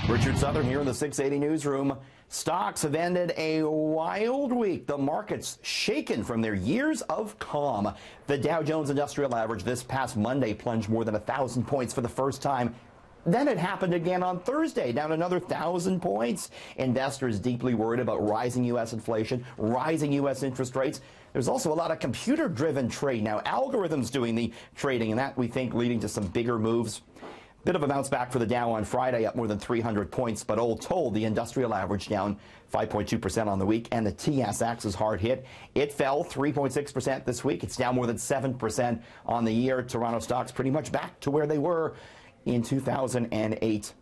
Richard Southern here in the 680 newsroom. Stocks have ended a wild week. The market's shaken from their years of calm. The Dow Jones Industrial Average this past Monday plunged more than 1,000 points for the first time. Then it happened again on Thursday, down another 1,000 points. Investors deeply worried about rising U.S. inflation, rising U.S. interest rates. There's also a lot of computer-driven trade now, algorithms doing the trading, and that, we think, leading to some bigger moves. Bit of a bounce back for the Dow on Friday, up more than 300 points, but all told, the industrial average down 5.2% on the week, and the TSX is hard hit. It fell 3.6% this week. It's down more than 7% on the year. Toronto stocks pretty much back to where they were in 2008.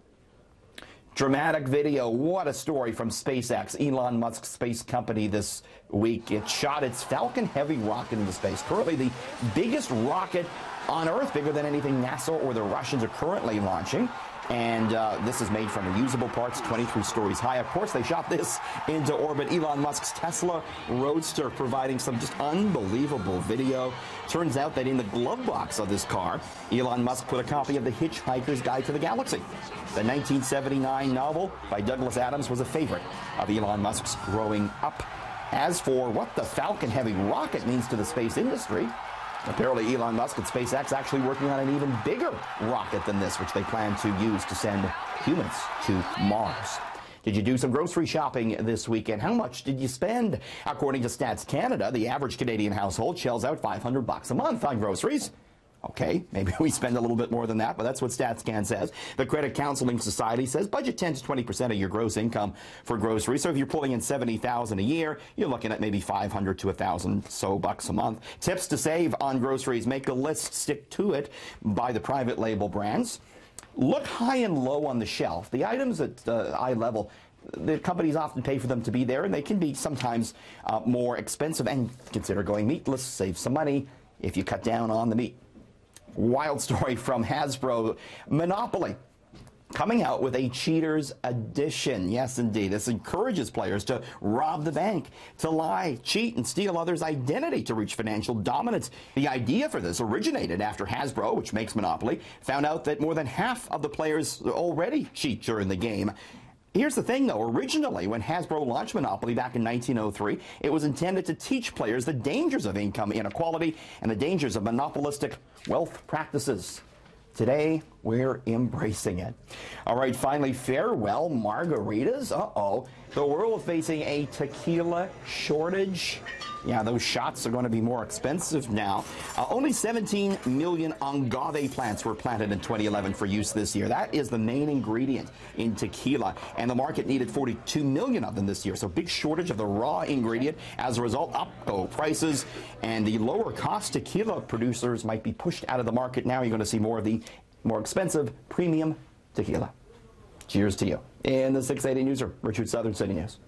Dramatic video. What a story from SpaceX, Elon Musk's space company, this week. It shot its Falcon Heavy rocket into space. Currently the biggest rocket on Earth, bigger than anything NASA or the Russians are currently launching. And this is made from reusable parts, 23 stories high. Of course, they shot this into orbit. Elon Musk's Tesla Roadster providing some just unbelievable video. Turns out that in the glove box of this car, Elon Musk put a copy of The Hitchhiker's Guide to the Galaxy. The 1979 novel by Douglas Adams was a favorite of Elon Musk's growing up. As for what the Falcon Heavy rocket means to the space industry, apparently Elon Musk and SpaceX actually working on an even bigger rocket than this, which they plan to use to send humans to Mars. Did you do some grocery shopping this weekend? How much did you spend? According to Stats Canada, the average Canadian household shells out $500 a month on groceries. Okay, maybe we spend a little bit more than that, but that's what StatsCan says. The Credit Counseling Society says budget 10 to 20% of your gross income for groceries. So if you're pulling in $70,000 a year, you're looking at maybe $500 to $1,000 so bucks a month. Tips to save on groceries: make a list, stick to it, buy the private label brands. Look high and low on the shelf. The items at eye level, the companies often pay for them to be there, and they can be sometimes more expensive. And consider going meatless, save some money if you cut down on the meat. Wild story from Hasbro. Monopoly coming out with a cheater's edition. Yes, indeed. This encourages players to rob the bank, to lie, cheat, and steal others' identity to reach financial dominance. The idea for this originated after Hasbro, which makes Monopoly, found out that more than half of the players already cheat during the game. Here's the thing, though. Originally, when Hasbro launched Monopoly back in 1903, it was intended to teach players the dangers of income inequality and the dangers of monopolistic wealth practices. Today, we're embracing it. All right, finally, farewell margaritas. Uh-oh. The world facing a tequila shortage. Yeah, those shots are going to be more expensive now. Only 17 million agave plants were planted in 2011 for use this year. That is the main ingredient in tequila, and the market needed 42 million of them this year. So big shortage of the raw ingredient. As a result, up go prices, and the lower cost tequila producers might be pushed out of the market. Now you're going to see more of the more expensive premium tequila. Cheers to you. In the 680 Newsroom, Richard Southern, City News.